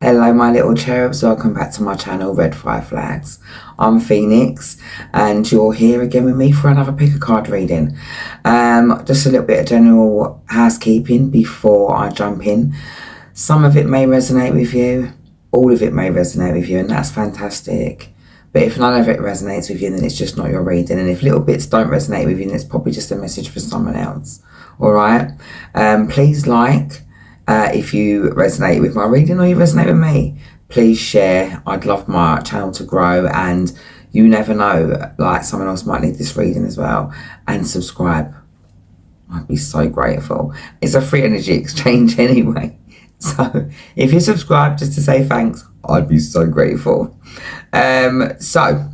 Hello my little cherubs, welcome back to my channel Red Fire Flags. I'm Phoenix and you're here again with me for another pick a card reading. Just a little bit of general housekeeping before I jump in. Some of it may resonate with you, all of it may resonate with you, and that's fantastic. But if none of it resonates with you, then it's just not your reading. And if little bits don't resonate with you, then it's probably just a message for someone else. Alright? Please like if you resonate with my reading or you resonate with me. Please share. I'd love my channel to grow, and you never know, like someone else might need this reading as well. And subscribe. I'd be so grateful. It's a free energy exchange anyway. So if you subscribe just to say thanks, I'd be so grateful. So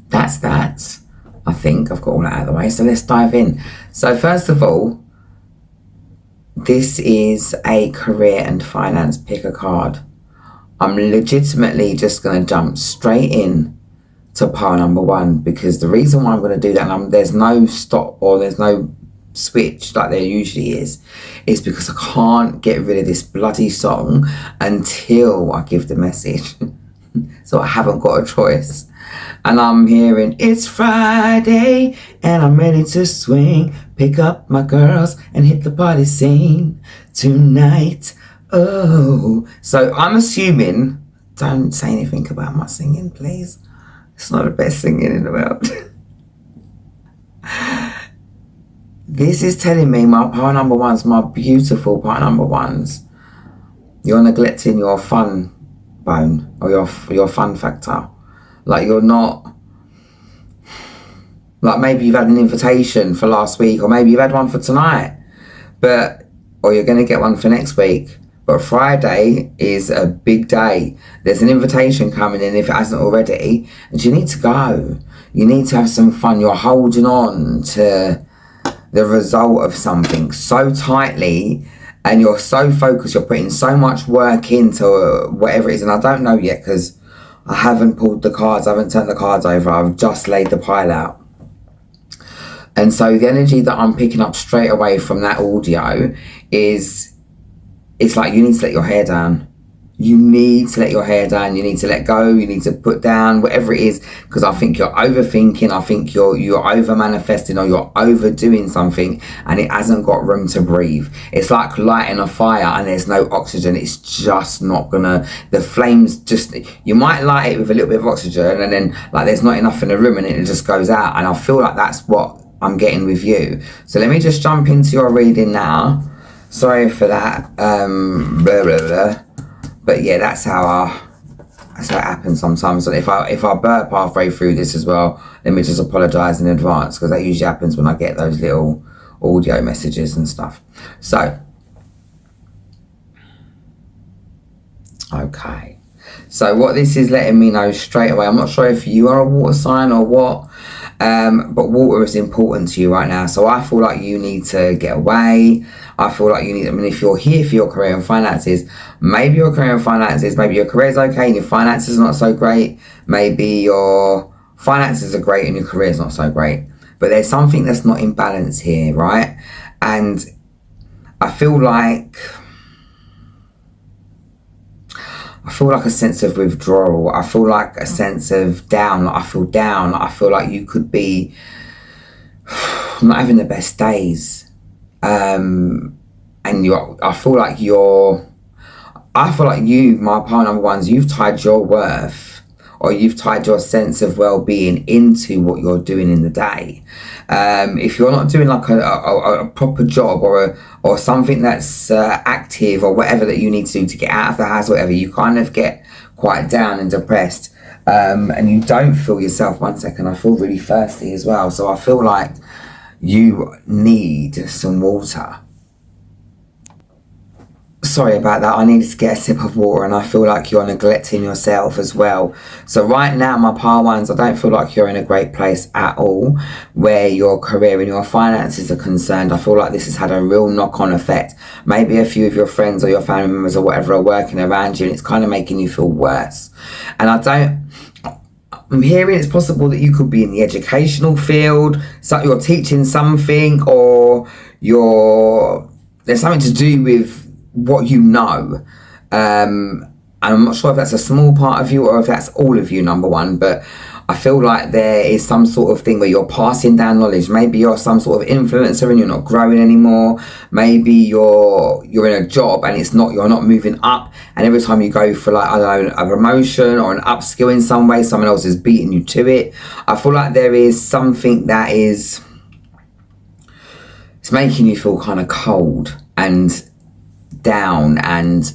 that's that. I think I've got all that out of the way. So let's dive in. So first of all, this is a career and finance pick a card. I'm legitimately just going to jump straight in to pile number one, because the reason why I'm going to do that, and there's no stop or there's no switch like there usually is because I can't get rid of this bloody song until I give the message. So I haven't got a choice. And I'm hearing it's Friday and I'm ready to swing, pick up my girls and hit the party scene tonight. Oh, so I'm assuming, don't say anything about my singing, please. It's not the best singing in the world. This is telling me, my pile number ones, my beautiful pile number ones, you're neglecting your fun bone or your fun factor. Like you're not, like maybe you've had an invitation for last week, or maybe you've had one for tonight, or you're going to get one for next week. But Friday is a big day. There's an invitation coming in if it hasn't already, and you need to go. You need to have some fun. You're holding on to the result of something so tightly, and you're so focused, you're putting so much work into whatever it is. And I don't know yet because I haven't pulled the cards, I haven't turned the cards over, I've just laid the pile out. And so the energy that I'm picking up straight away from that audio is, it's like you need to let your hair down. You need to let your hair down, you need to let go, you need to put down whatever it is, because I think you're overthinking, I think you're over manifesting, or you're overdoing something and it hasn't got room to breathe. It's like lighting a fire and there's no oxygen. It's just not gonna, the flames just, you might light it with a little bit of oxygen and then like there's not enough in the room and it just goes out. And I feel like that's what I'm getting with you. So let me just jump into your reading now. Sorry for that, blah, blah, blah. But yeah, that's how it happens sometimes. And if I burp halfway through this as well, let me just apologise in advance, because that usually happens when I get those little audio messages and stuff. So, okay. So what this is letting me know straight away, I'm not sure if you are a water sign or what, but water is important to you right now. So I feel like you need to get away. I feel like you need, I mean, if you're here for your career and finances, maybe your career and finances, maybe your career is okay and your finances are not so great. Maybe your finances are great and your career is not so great. But there's something that's not in balance here, right? And I feel like a sense of withdrawal. I feel like a sense of down. I feel down. I feel like you could be not having the best days. And I feel like you, my pile number ones, you've tied your worth, or you've tied your sense of well-being into what you're doing in the day. If you're not doing like a proper job or something that's active or whatever that you need to do to get out of the house, whatever, you kind of get quite down and depressed, and you don't feel yourself. One second, I feel really thirsty as well, so I feel like you need some water. Sorry about that, I needed to get a sip of water, and I feel like you're neglecting yourself as well. So right now, my pile ones, I don't feel like you're in a great place at all where your career and your finances are concerned. I feel like this has had a real knock-on effect. Maybe a few of your friends or your family members or whatever are working around you, and it's kind of making you feel worse. And I'm hearing it's possible that you could be in the educational field, so you're teaching something, or there's something to do with what you know. And I'm not sure if that's a small part of you or if that's all of you, number one, but I feel like there is some sort of thing where you're passing down knowledge. Maybe you're some sort of influencer and you're not growing anymore. Maybe you're in a job and you're not moving up. And every time you go for, like, I don't know, a promotion or an upskill in some way, someone else is beating you to it. I feel like there is something that it's making you feel kind of cold and down, and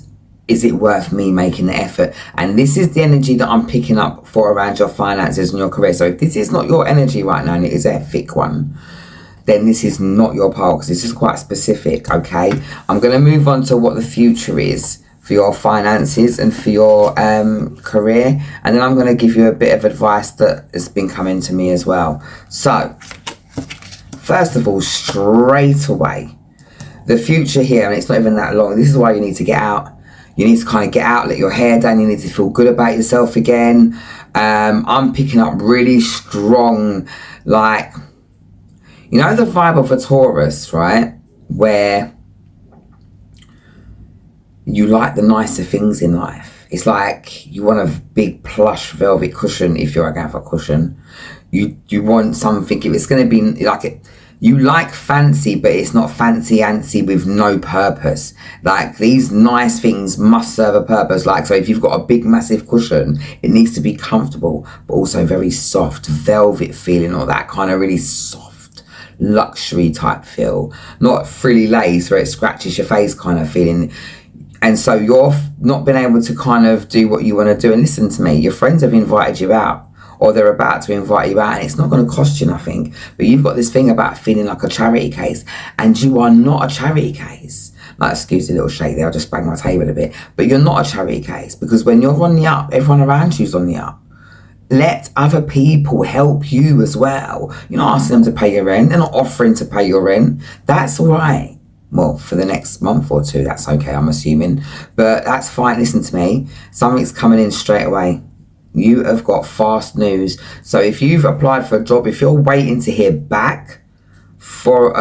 is it worth me making the effort? And this is the energy that I'm picking up for around your finances and your career. So if this is not your energy right now and it is a thick one, then this is not your part, because this is quite specific, okay? I'm going to move on to what the future is for your finances and for your career, and then I'm going to give you a bit of advice that has been coming to me as well. So first of all, straight away, the future here, and it's not even that long, this is why you need to get out. You need to kind of get out, let your hair down. You need to feel good about yourself again. I'm picking up really strong, like, you know, the vibe of a Taurus, right? Where you like the nicer things in life. It's like you want a big plush velvet cushion if you're going for a cushion. You want something, if it's going to be like it. You like fancy, but it's not fancy-ancy with no purpose. Like, these nice things must serve a purpose. Like, so if you've got a big, massive cushion, it needs to be comfortable, but also very soft, velvet feeling, or that kind of really soft, luxury type feel. Not frilly lace where it scratches your face kind of feeling. And so you're not been able to kind of do what you want to do. And listen to me, your friends have invited you out, or they're about to invite you out, and it's not going to cost you nothing. But you've got this thing about feeling like a charity case, and you are not a charity case. Like, excuse the little shake there, I'll just bang my table a bit. But you're not a charity case, because when you're on the up, everyone around you's on the up. Let other people help you as well. You're not asking them to pay your rent. They're not offering to pay your rent. That's all right. Well, for the next month or two, that's okay, I'm assuming. But that's fine. Listen to me. Something's coming in straight away. You have got fast news. So if you've applied for a job, if you're waiting to hear back from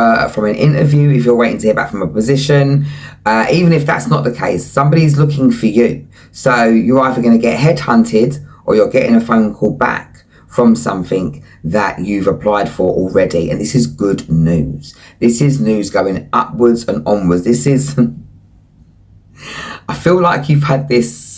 an interview, if you're waiting to hear back from a position, even if that's not the case, somebody's looking for you. So you're either going to get headhunted, or you're getting a phone call back from something that you've applied for already. And this is good news. This is news going upwards and onwards. This is, I feel like you've had this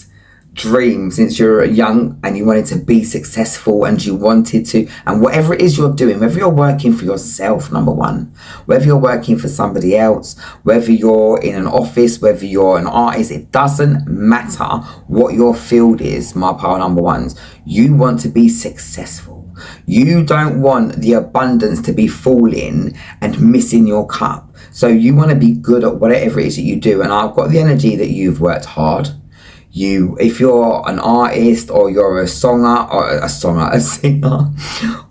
dream since you were young, and you wanted to be successful, and you wanted to, and whatever it is you're doing, whether you're working for yourself, number one, whether you're working for somebody else, whether you're in an office, whether you're an artist, it doesn't matter what your field is, my power number ones. You want to be successful. You don't want the abundance to be falling and missing your cup. So you want to be good at whatever it is that you do. And I've got the energy that you've worked hard. If you're an artist, or you're a singer,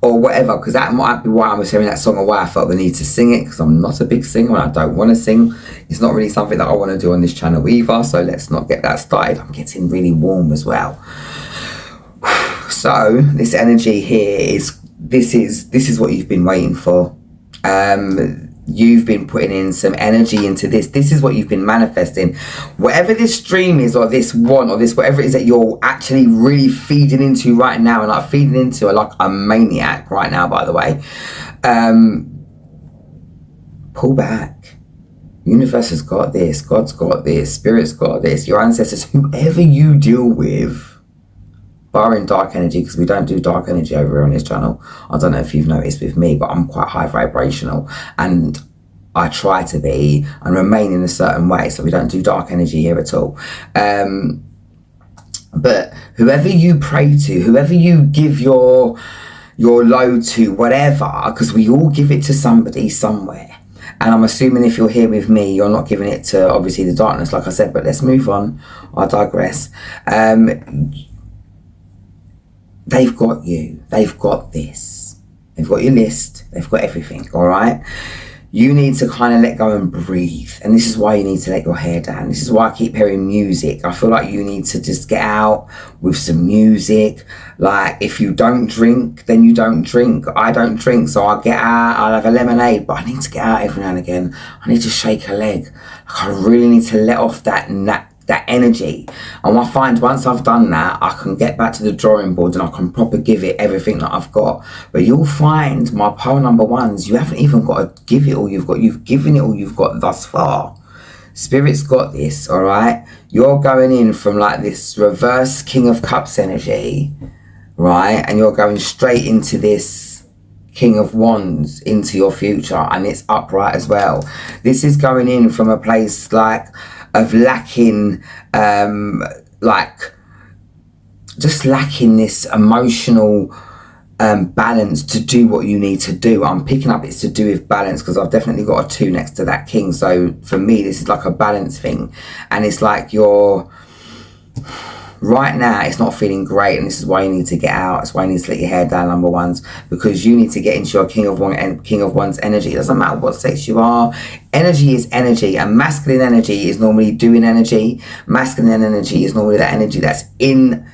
or whatever, because that might be why I was hearing that song, or why I felt the need to sing it, because I'm not a big singer and I don't want to sing. It's not really something that I want to do on this channel either, so let's not get that started. I'm getting really warm as well. So this energy here is what you've been waiting for. You've been putting in some energy into this. This is what you've been manifesting. Whatever this dream is, or this want, or this whatever it is that you're actually really feeding into right now, and like feeding into like a maniac right now, by the way, pull back. Universe has got this. God's got this. Spirit's got this. Your ancestors, whoever you deal with, barring dark energy, because we don't do dark energy over here on this channel. I don't know if you've noticed with me, but I'm quite high vibrational, and I try to be and remain in a certain way, so we don't do dark energy here at all. But whoever you pray to, whoever you give your load to, whatever, because we all give it to somebody somewhere. And I'm assuming if you're here with me, you're not giving it to, obviously, the darkness, like I said, but let's move on. I digress. They've got you. They've got this. They've got your list. They've got everything, all right? You need to kind of let go and breathe. And this is why you need to let your hair down. This is why I keep hearing music. I feel like you need to just get out with some music. Like, if you don't drink, then you don't drink. I don't drink, so I'll get out. I'll have a lemonade. But I need to get out every now and again. I need to shake a leg. Like, I really need to let off that that energy. And I find once I've done that, I can get back to the drawing board and I can proper give it everything that I've got. But you'll find my pile number ones, you haven't even got to give it all you've got. You've given it all you've got thus far. Spirit's got this, all right? You're going in from like this reverse King of Cups energy, right? And you're going straight into this King of Wands into your future, and it's upright as well. This is going in from a place like of lacking, like just lacking this emotional balance to do what you need to do. I'm picking up it's to do with balance because I've definitely got a 2 next to that king. So for me, this is like a balance thing, and it's like you're right now it's not feeling great, and this is why you need to get out. It's why you need to let your hair down, number ones, because you need to get into your King of Wands energy. It doesn't matter what sex you are. Energy is energy, and masculine energy is normally doing energy. Masculine energy is normally that energy that's in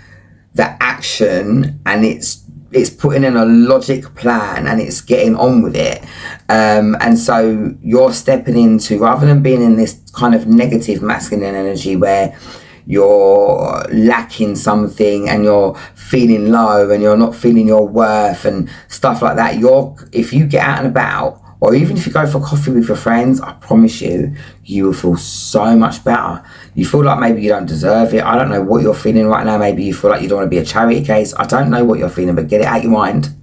the action, and it's putting in a logic plan and it's getting on with it. And so you're stepping into, rather than being in this kind of negative masculine energy where you're lacking something and you're feeling low and you're not feeling your worth and stuff like that, if you get out and about, or even if you go for coffee with your friends, I promise you, you will feel so much better. You feel like maybe you don't deserve it. I don't know what you're feeling right now. Maybe you feel like you don't want to be a charity case. I don't know what you're feeling, but get it out your mind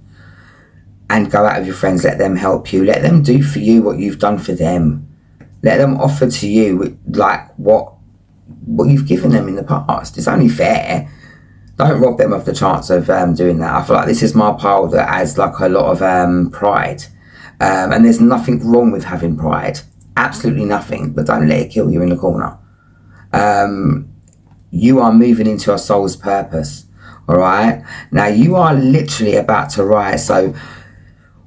and go out with your friends. Let them help you. Let them do for you what you've done for them. Let them offer to you like what you've given them in the past. It's only fair. Don't rob them of the chance of doing that. I feel like this is my pile that has like a lot of pride. And there's nothing wrong with having pride. Absolutely nothing. But don't let it kill you in the corner. You are moving into your soul's purpose. Alright? Now you are literally about to rise. So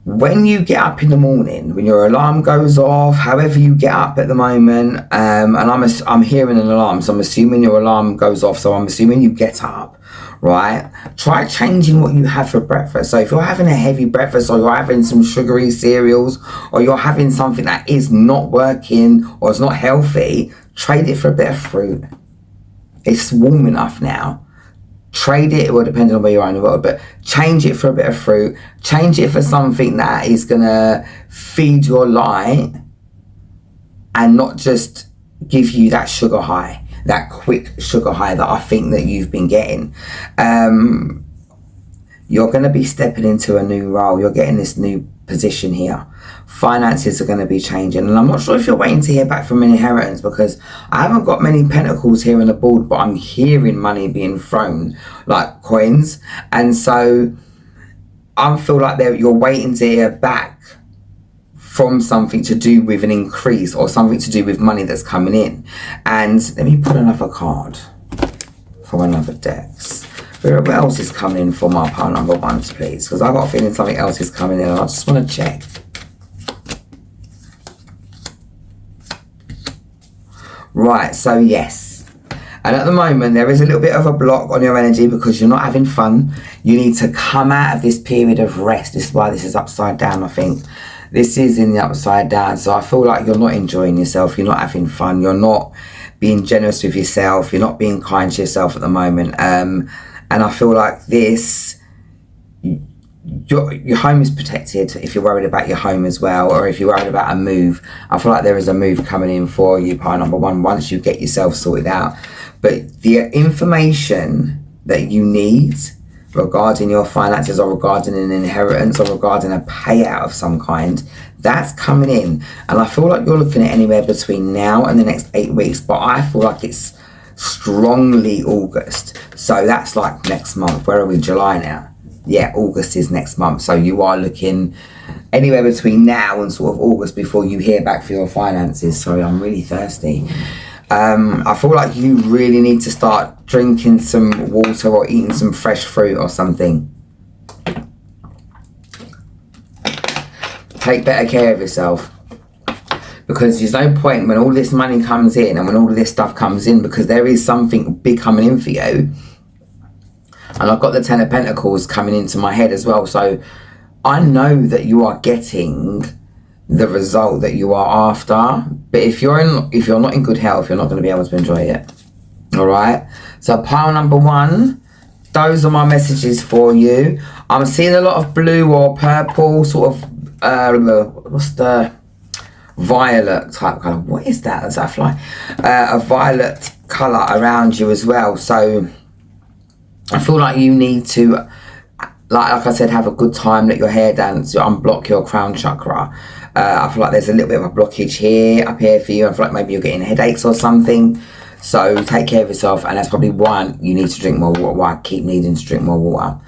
when you get up in the morning, when your alarm goes off, however you get up at the moment, and I'm hearing an alarm, so I'm assuming your alarm goes off, so I'm assuming you get up, right? Try changing what you have for breakfast. So if you're having a heavy breakfast, or you're having some sugary cereals, or you're having something that is not working or is not healthy, trade it for a bit of fruit. It's warm enough now. Trade it, well, depending on where you are in the world, but change it for a bit of fruit. Change it for something that is gonna feed your light and not just give you that sugar high, that quick sugar high that I think that you've been getting. You're gonna be stepping into a new role. You're getting this new position here. Finances are going to be changing, and I'm not sure if you're waiting to hear back from an inheritance, because I haven't got many pentacles here on the board, but I'm hearing money being thrown like coins, and so I feel like you're waiting to hear back from something to do with an increase or something to do with money that's coming in. And let me put another card for another deck. What else is coming in for my pile number ones, please? Because I've got a feeling something else is coming in and I just want to check. Right, so yes. And at the moment, there is a little bit of a block on your energy because you're not having fun. You need to come out of this period of rest. This is why this is upside down, I think. This is in the upside down. So I feel like you're not enjoying yourself. You're not having fun. You're not being generous with yourself. You're not being kind to yourself at the moment. And I feel like this, your home is protected if you're worried about your home as well, or if you're worried about a move. I feel like there is a move coming in for you, pile number one, once you get yourself sorted out. But the information that you need regarding your finances, or regarding an inheritance, or regarding a payout of some kind, that's coming in. And I feel like you're looking at anywhere between now and the next 8 weeks, but I feel like it's strongly August. So that's like next month. Where are we? July now. Yeah, August is next month. So you are looking anywhere between now and sort of August before you hear back for your finances. Sorry, I'm really thirsty. I feel like you really need to start drinking some water or eating some fresh fruit or something. Take better care of yourself. Because there's no point when all this money comes in and when all this stuff comes in, because there is something big coming in for you. And I've got the Ten of Pentacles coming into my head as well. So I know that you are getting the result that you are after. But if you're not in good health, you're not going to be able to enjoy it. All right. So pile number 1, those are my messages for you. I'm seeing a lot of blue or purple, sort of, what's the violet type colour? What is that? Is that a fly? A violet colour around you as well. So I feel like you need to, like I said, have a good time, let your hair down to unblock your crown chakra. I feel like there's a little bit of a blockage here, up here for you. I feel like maybe you're getting headaches or something. So take care of yourself, and that's probably why you need to drink more water, why I keep needing to drink more water.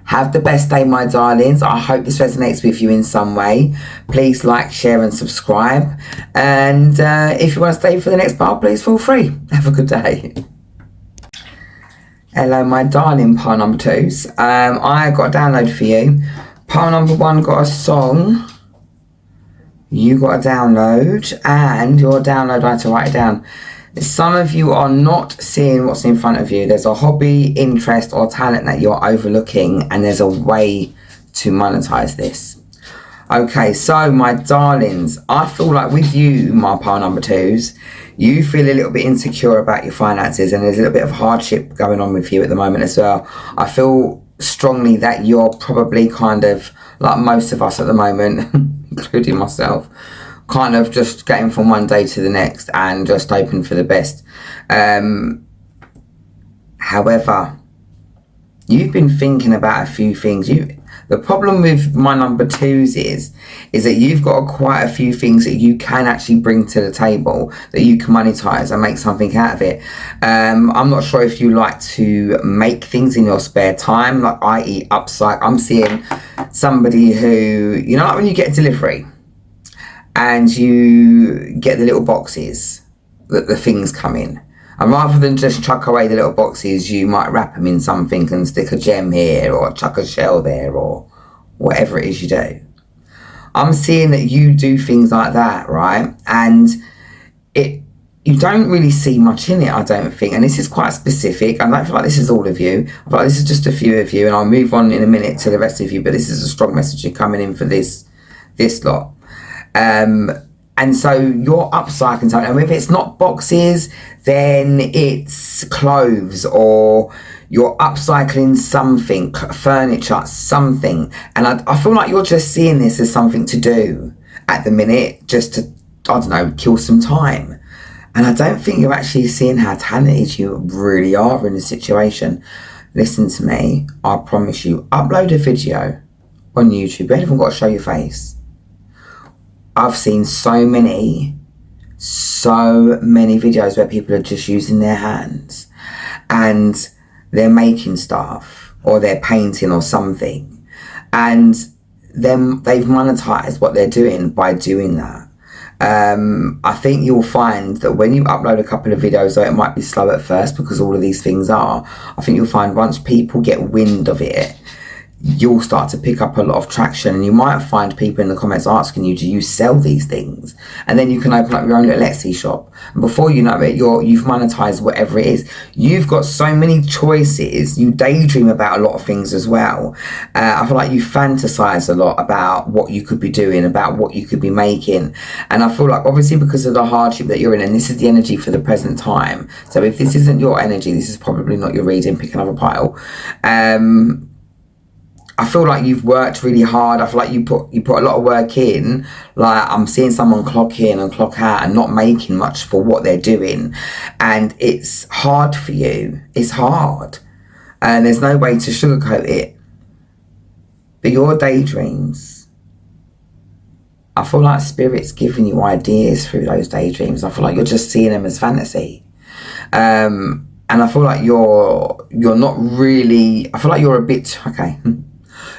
Have the best day, my darlings. I hope this resonates with you in some way. Please like, share and subscribe. And if you want to stay for the next part, please feel free. Have a good day. Hello, my darling pile number 2s. I got a download for you. Pile number 1 got a song. You got a download, and your download, I had to write it down. Some of you are not seeing what's in front of you. There's a hobby, interest or talent that you're overlooking, and there's a way to monetize this. Okay, so my darlings, I feel like with you, my pile number 2s, you feel a little bit insecure about your finances, and there's a little bit of hardship going on with you at the moment as well. I feel strongly that you're probably kind of like most of us at the moment, including myself, kind of just getting from one day to the next and just hoping for the best. However, you've been thinking about a few things. The problem with my number 2s is that you've got quite a few things that you can actually bring to the table that you can monetize and make something out of it. I'm not sure if you like to make things in your spare time, like i.e. upcycle. I'm seeing somebody who, you know, like when you get a delivery and you get the little boxes that the things come in, and rather than just chuck away the little boxes, you might wrap them in something and stick a gem here or chuck a shell there or whatever it is you do. I'm seeing that you do things like that, right? And you don't really see much in it, I don't think. And this is quite specific. I don't feel like this is all of you. I feel like this is just a few of you, and I'll move on in a minute to the rest of you, but this is a strong message coming in for this lot. And so you're upcycling something, and if it's not boxes, then it's clothes, or you're upcycling something, furniture, something. And I feel like you're just seeing this as something to do at the minute, just to, I don't know, kill some time. And I don't think you're actually seeing how talented you really are in the situation. Listen to me, I promise you, upload a video on YouTube. You haven't even got to show your face. I've seen so many videos where people are just using their hands and they're making stuff or they're painting or something, and then they've monetized what they're doing by doing that. I think you'll find that when you upload a couple of videos, though it might be slow at first because all of these things are, I think you'll find once people get wind of it, you'll start to pick up a lot of traction, and you might find people in the comments asking you, do you sell these things? And then you can open up your own little Etsy shop, and before you know it, you've monetized whatever it is. You've got so many choices. You daydream about a lot of things as well. I feel like you fantasize a lot about what you could be doing, about what you could be making, and I feel like obviously because of the hardship that you're in, and this is the energy for the present time, so if this isn't your energy, this is probably not your reading, pick another pile. I feel like you've worked really hard. I feel like you put a lot of work in. Like I'm seeing someone clock in and clock out and not making much for what they're doing. And it's hard for you. It's hard. And there's no way to sugarcoat it. But your daydreams, I feel like Spirit's giving you ideas through those daydreams. I feel like you're just seeing them as fantasy. And I feel like you're not really, I feel like you're a bit, okay.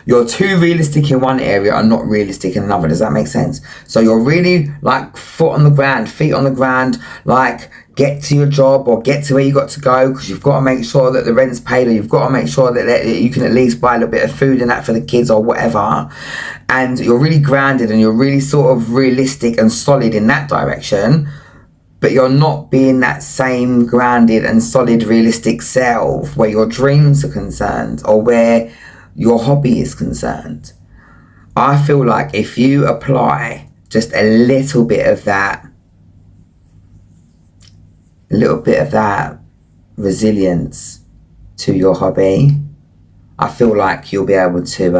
You're too realistic in one area and not realistic in another. Does that make sense? So you're really like feet on the ground, like get to your job or get to where you got to go, because you've got to make sure that the rent's paid, or you've got to make sure that you can at least buy a little bit of food and that for the kids or whatever. And you're really grounded and you're really sort of realistic and solid in that direction. But you're not being that same grounded and solid realistic self where your dreams are concerned or where your hobby is concerned. I feel like if you apply just a little bit of that resilience to your hobby. I feel like you'll be able to,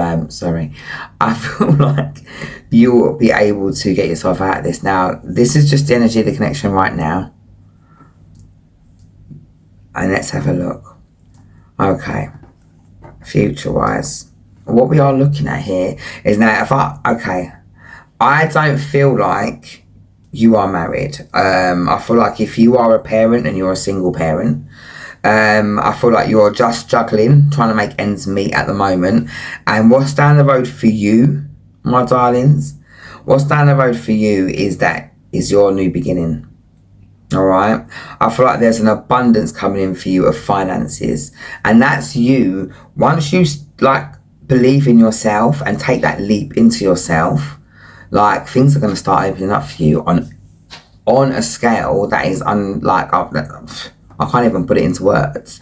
I feel like you'll be able to get yourself out of this. Now, this is just the energy of the connection right now. And let's have a look. Okay. Future-wise. What we are looking at here is now, I don't feel like you are married. I feel like if you are a parent and you're a single parent, I feel like you're just juggling, trying to make ends meet at the moment. And what's down the road for you, my darlings, what's down the road for you is your new beginning. All right. I feel like there's an abundance coming in for you of finances. And that's you. Once you believe in yourself and take that leap into yourself, things are going to start opening up for you on a scale that is I can't even put it into words.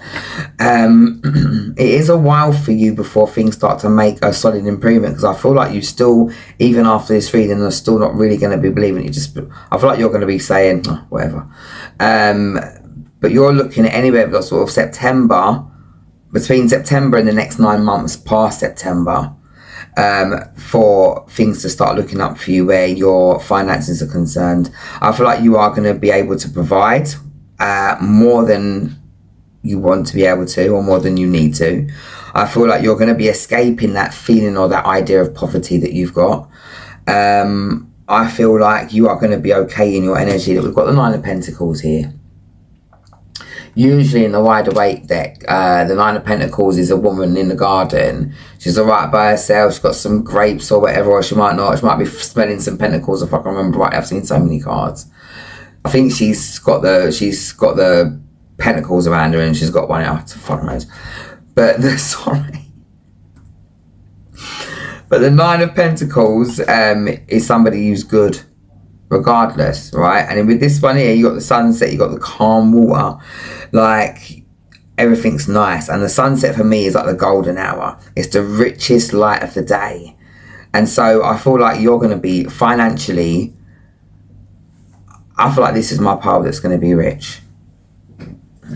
It is a while for you before things start to make a solid improvement, because I feel like you still, even after this reading, are still not really going to be believing it. I feel like you're going to be saying, oh, whatever. But you're looking at anywhere but sort of September, between September and the next 9 months past September, for things to start looking up for you where your finances are concerned. I feel like you are going to be able to provide more than you want to be able to, or more than you need to. I feel like you're going to be escaping that feeling or that idea of poverty that you've got. I feel like you are going to be okay in your energy. That we've got the Nine of Pentacles here. Usually in the Wide Awake deck, the Nine of Pentacles is a woman in the garden. She's alright by herself. She's got some grapes or whatever, or she might not. She might be smelling some pentacles, if I can remember right. I've seen so many cards. I think she's got the pentacles around her, and she's got one out. Fuck knows. But but the Nine of Pentacles is somebody who's good, regardless, right? And with this one here, you got the sunset, you got the calm water, everything's nice. And the sunset for me is like the golden hour. It's the richest light of the day. And so I feel like you're going to be financially, I feel like this is my pile that's going to be rich.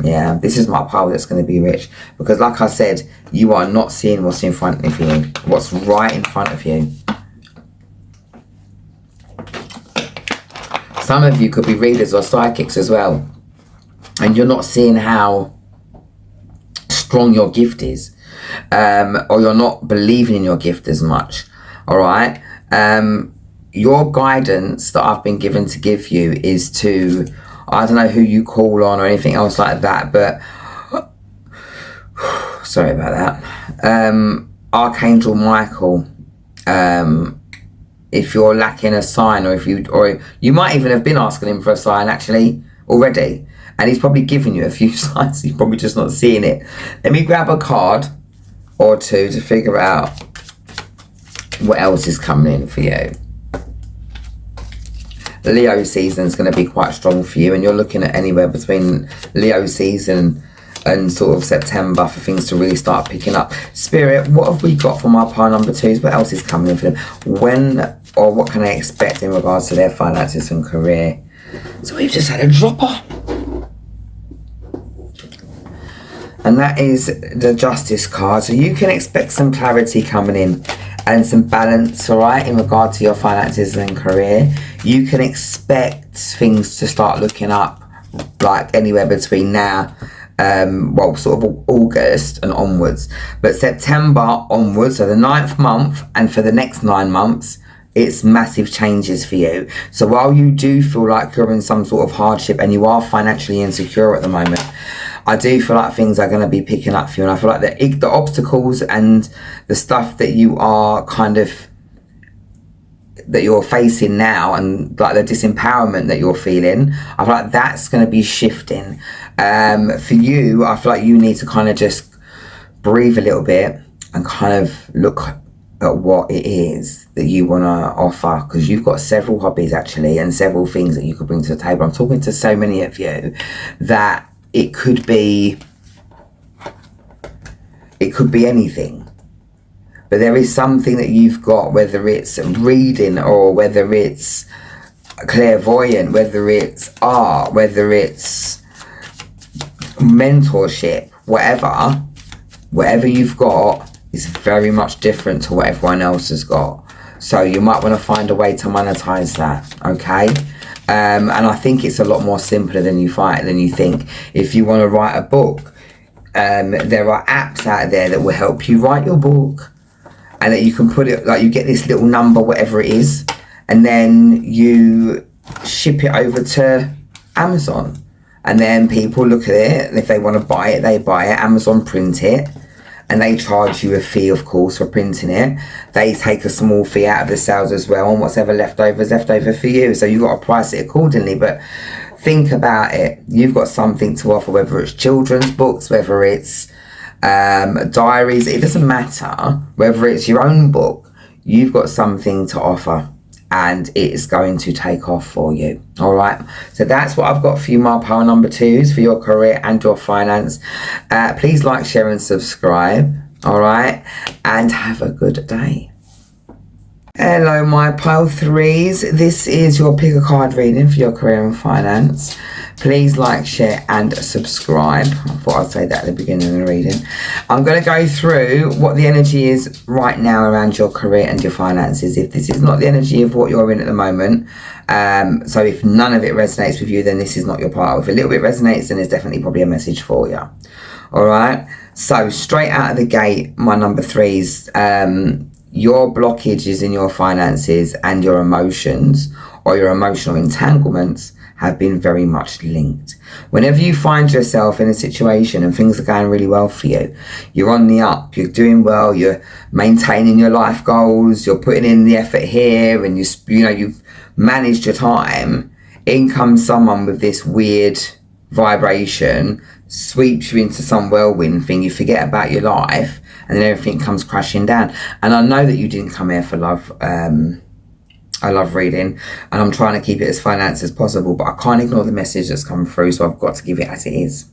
Yeah, this is my pile that's going to be rich. Because like I said, you are not seeing what's in front of you. What's right in front of you. Some of you could be readers or psychics as well. And you're not seeing how strong your gift is. Or you're not believing in your gift as much. Alright? Your guidance that I've been given to give you is to, I don't know who you call on or anything else like that, but sorry about that. Archangel Michael, if you're lacking a sign, or you might even have been asking him for a sign actually already, and he's probably given you a few signs, you're probably just not seeing it. Let me grab a card or two to figure out what else is coming in for you. Leo season is going to be quite strong for you, and you're looking at anywhere between Leo season and sort of September for things to really start picking up. Spirit, what have we got for my pile number 2s? What else is coming in for them? When or what can I expect in regards to their finances and career? So we've just had a dropper. And that is the Justice card. So you can expect some clarity coming in and some balance, all right, in regard to your finances and career. You can expect things to start looking up anywhere between now, sort of August and onwards. But September onwards, so the 9th month, and for the next 9 months, it's massive changes for you. So while you do feel like you're in some sort of hardship and you are financially insecure at the moment, I do feel like things are going to be picking up for you. And I feel like the obstacles and the stuff that you are that you're facing now, and the disempowerment that you're feeling, I feel like that's going to be shifting. For you, I feel like you need to kind of just breathe a little bit and kind of look at what it is that you want to offer, because you've got several hobbies actually and several things that you could bring to the table. I'm talking to so many of you that it could be anything, but there is something that you've got, whether it's reading or whether it's clairvoyant, whether it's art, whether it's mentorship, whatever you've got is very much different to what everyone else has got. So you might want to find a way to monetize that, okay? And I think it's a lot more simpler than you think. If you want to write a book, there are apps out there that will help you write your book, and that you can put it, like, you get this little number, whatever it is, and then you ship it over to Amazon, and then people look at it, and if they want to buy it, they buy it. Amazon print it, and they charge you a fee, of course, for printing it. They take a small fee out of the sales as well, and whatever left over is left over for you. So you've got to price it accordingly. But think about it. You've got something to offer, whether it's children's books, whether it's diaries. It doesn't matter. Whether it's your own book, you've got something to offer, and it is going to take off for you. All right, so that's what I've got for you, my power number 2s for your career and your finance. Please like, share and subscribe. All right, and have a good day. Hello, my pile 3s. This is your pick a card reading for your career and finance. Please like, share and subscribe. I thought I'd say that at the beginning of the reading. I'm going to go through what the energy is right now around your career and your finances. If this is not the energy of what you're in at the moment, so if none of it resonates with you, then this is not your pile. If a little bit resonates, then it's definitely probably a message for you. All right, so straight out of the gate, my number 3s, your blockages in your finances and your emotions, or your emotional entanglements, have been very much linked. Whenever you find yourself in a situation and things are going really well for you, you're on the up, you're doing well, you're maintaining your life goals, you're putting in the effort here, and you've managed your time, in comes someone with this weird vibration, sweeps you into some whirlwind thing, you forget about your life, and then everything comes crashing down. And I know that you didn't come here for love. I love reading, and I'm trying to keep it as finance as possible, but I can't ignore the message that's come through, so I've got to give it as it is.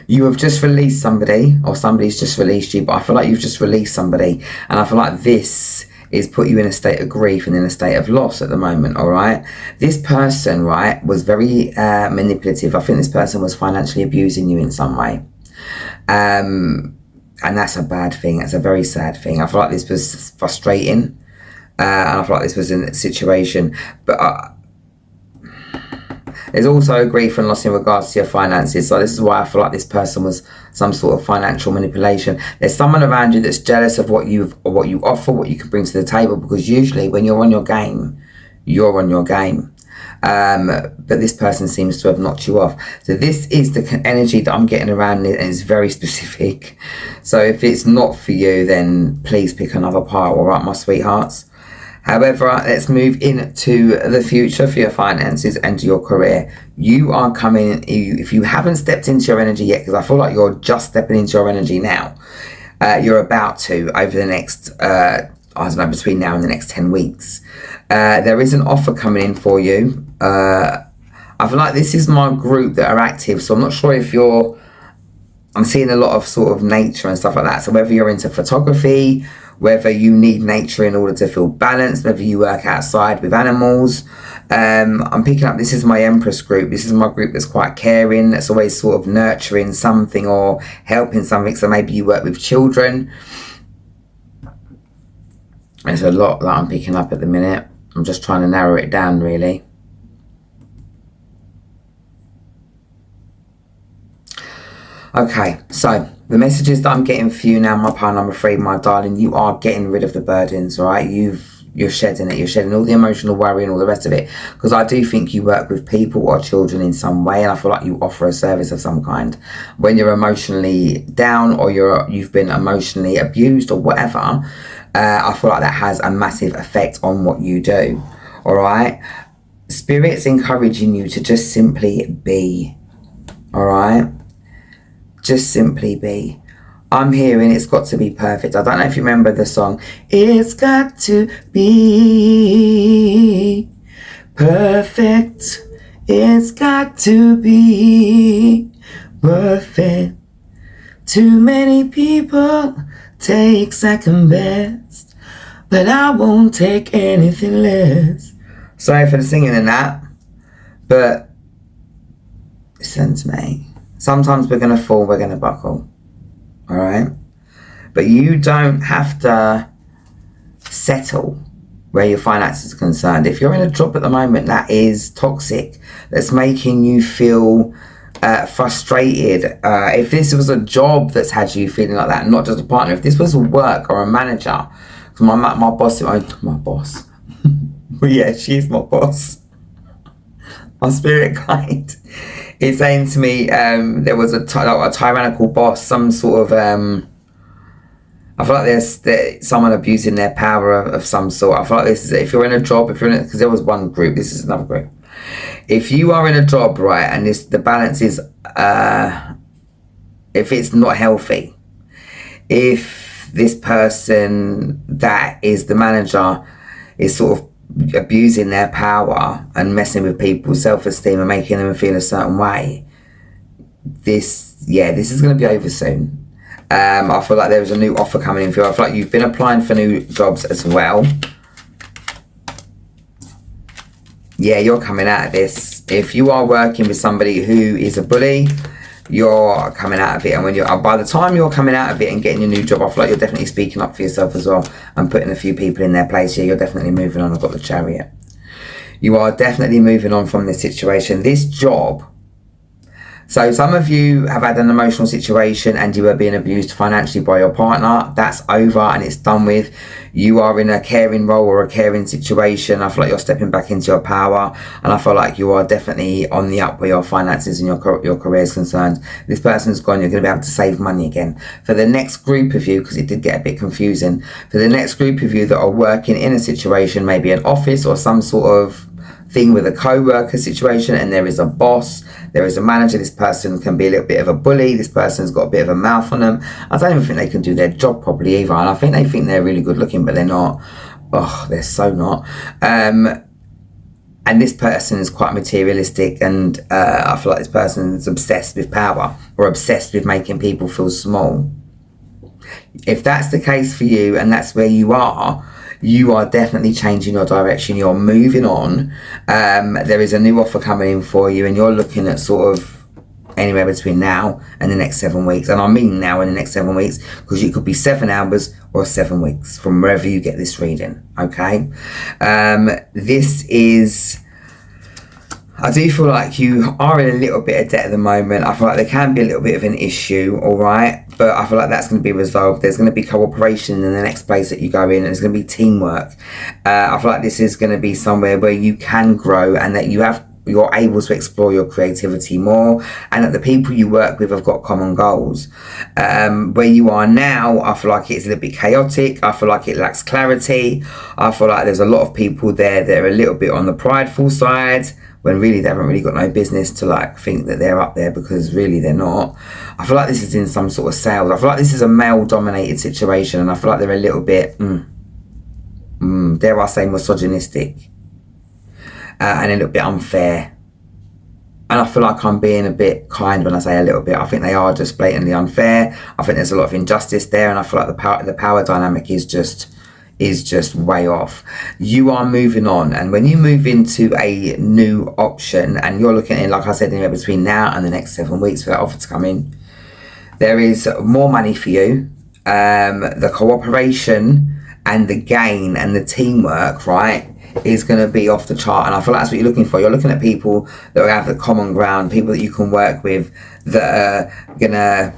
You have just released somebody, or somebody's just released you, but I feel like you've just released somebody, and I feel like this is put you in a state of grief and in a state of loss at the moment. All right, this person, right, was very manipulative. I think this person was financially abusing you in some way, and that's a bad thing. That's a very sad thing. I feel like this was frustrating. And I feel like this was in a situation, but there's also grief and loss in regards to your finances. So this is why I feel like this person was some sort of financial manipulation. There's someone around you that's jealous of what you offer, what you can bring to the table, because usually when you're on your game, you're on your game. But this person seems to have knocked you off. So this is the energy that I'm getting around, and it's very specific. So if it's not for you, then please pick another pile. All right, my sweethearts. However, let's move into the future for your finances and your career. You are coming, if you haven't stepped into your energy yet, because I feel like you're just stepping into your energy now, you're about to over the next, I don't know, between now and the next 10 weeks. There is an offer coming in for you. I feel like this is my group that are active, so I'm not sure if I'm seeing a lot of sort of nature and stuff like that. So whether you're into photography, whether you need nature in order to feel balanced, whether you work outside with animals. I'm picking up, this is my Empress group. This is my group that's quite caring, that's always sort of nurturing something or helping something. So maybe you work with children. There's a lot that I'm picking up at the minute. I'm just trying to narrow it down, really. Okay, so the messages that I'm getting for you now, my pile number 3, my darling, you are getting rid of the burdens, all right? You're shedding it. You're shedding all the emotional worry and all the rest of it, because I do think you work with people or children in some way, and I feel like you offer a service of some kind. When you're emotionally down, or you've been emotionally abused or whatever, I feel like that has a massive effect on what you do, all right? Spirit's encouraging you to just simply be, all right? Just simply be. I'm hearing it's got to be perfect. I don't know if you remember the song. It's got to be perfect. It's got to be perfect. Too many people take second best, but I won't take anything less. Sorry for the singing and that, but Listen to me. Sometimes we're going to fall, we're going to buckle. All right? But you don't have to settle where your finances are concerned. If you're in a job at the moment that is toxic, that's making you feel frustrated, if this was a job that's had you feeling like that, not just a partner, if this was a work or a manager, my boss, my boss, well, yeah, she's my boss, my spirit guide is saying to me, there was a tyrannical boss, some sort of I feel like there's someone abusing their power of some sort. I feel like this is, if you're in a job, because there was one group, this is another group. If you are in a job, right, and the balance is, if it's not healthy, if this person that is the manager is sort of abusing their power and messing with people's self-esteem and making them feel a certain way, this is going to be over soon. I feel like there is a new offer coming in for you. I feel like you've been applying for new jobs as well. Yeah, you're coming out of this. If you are working with somebody who is a bully, you're coming out of it. And by the time you're coming out of it and getting your new job, I feel like you're definitely speaking up for yourself as well and putting a few people in their place. Yeah, you're definitely moving on. I've got the Chariot. You are definitely moving on from this situation. This job. So some of you have had an emotional situation and you were being abused financially by your partner. That's over and it's done with. You are in a caring role or a caring situation. I feel like you're stepping back into your power, and I feel like you are definitely on the up where your finances and your career is concerned. This person's gone. You're going to be able to save money again. For the next group of you, because it did get a bit confusing, for the next group of you that are working in a situation, maybe an office or some sort of thing with a co-worker situation, and there is a boss, there is a manager, this person can be a little bit of a bully, this person's got a bit of a mouth on them. I don't even think they can do their job properly either, and I think they think they're really good looking, but they're not. Oh, they're so not. And this person is quite materialistic, and I feel like this person is obsessed with power or obsessed with making people feel small. If that's the case for you and that's where you are definitely changing your direction. You're moving on. There is a new offer coming in for you, and you're looking at sort of anywhere between now and the next 7 weeks. And I mean now and the next 7 weeks, because it could be 7 hours or 7 weeks from wherever you get this reading. Okay. This is, I do feel like you are in a little bit of debt at the moment. I feel like there can be a little bit of an issue, all right? But I feel like that's going to be resolved. There's going to be cooperation in the next place that you go in, and there's going to be teamwork. I feel like this is going to be somewhere where you can grow, and that you're able to explore your creativity more, and that the people you work with have got common goals. Where you are now, I feel like it's a little bit chaotic. I feel like it lacks clarity. I feel like there's a lot of people there that are a little bit on the prideful side, when really they haven't really got no business to like think that they're up there, because really they're not. I feel like this is in some sort of sales. I feel like this is a male dominated situation, and I feel like they're a little bit dare I say misogynistic, and a little bit unfair. And I feel like I'm being a bit kind when I say a little bit. I think they are just blatantly unfair. I think there's a lot of injustice there, and I feel like the power dynamic is just way off. You are moving on, and when you move into a new option and you're looking at, like I said, anywhere between now and the next 7 weeks for that offer to come in, there is more money for you. The cooperation and the gain and the teamwork, right, is going to be off the chart, and I feel like that's what you're looking for. You're looking at people that have the common ground, people that you can work with, that are gonna,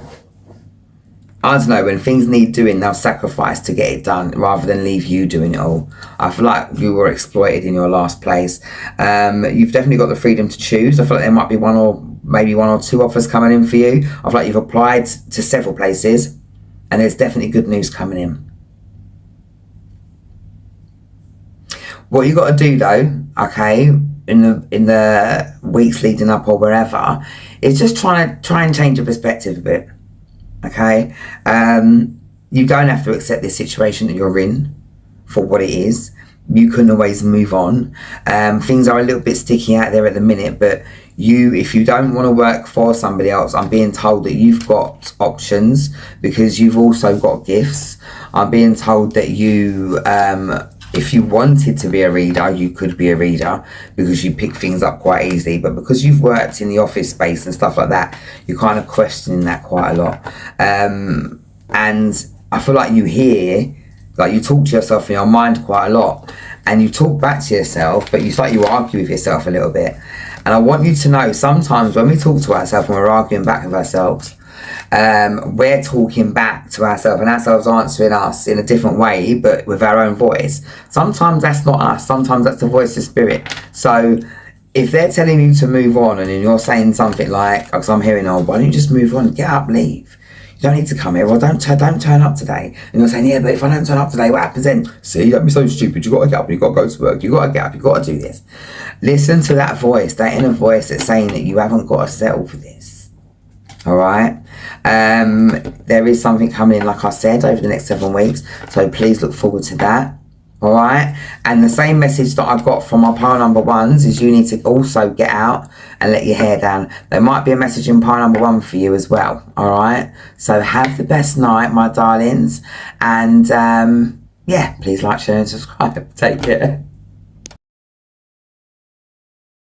I don't know, when things need doing, they'll sacrifice to get it done rather than leave you doing it all. I feel like you were exploited in your last place. You've definitely got the freedom to choose. I feel like there might be one or two offers coming in for you. I feel like you've applied to several places, and there's definitely good news coming in. What you got to do though, okay, in the weeks leading up or wherever, is just try and change your perspective a bit. Okay, you don't have to accept this situation that you're in for what it is. You can always move on. Things are a little bit sticky out there at the minute, but if you don't want to work for somebody else, I'm being told that you've got options, because you've also got gifts. I'm being told that you If you wanted to be a reader, you could be a reader because you pick things up quite easily. But because you've worked in the office space and stuff like that, you're kind of questioning that quite a lot. And I feel like you hear, like you talk to yourself in your mind quite a lot, and you talk back to yourself, but it's like you argue with yourself a little bit. And I want you to know, sometimes when we talk to ourselves and we're arguing back with ourselves, we're talking back to ourselves and ourselves answering us in a different way, but with our own voice. Sometimes that's not us, sometimes that's the voice of spirit. So if they're telling you to move on and you're saying something like, because I'm hearing, oh, why don't you just move on, get up, leave, you don't need to come here, or don't turn up today. And you're saying, yeah, but if I don't turn up today, what happens then? See, don't be so stupid, you got to get up, you got to go to work, you got to get up, you got to do this. Listen to that voice, that inner voice that's saying that you haven't got to settle for this. All right? There is something coming in, like I said, over the next 7 weeks, so please look forward to that. All right? And the same message that I got from my pile number ones is you need to also get out and let your hair down. There might be a message in pile number 1 for you as well. All right? So have the best night, my darlings. And yeah, please like, share and subscribe. Take care.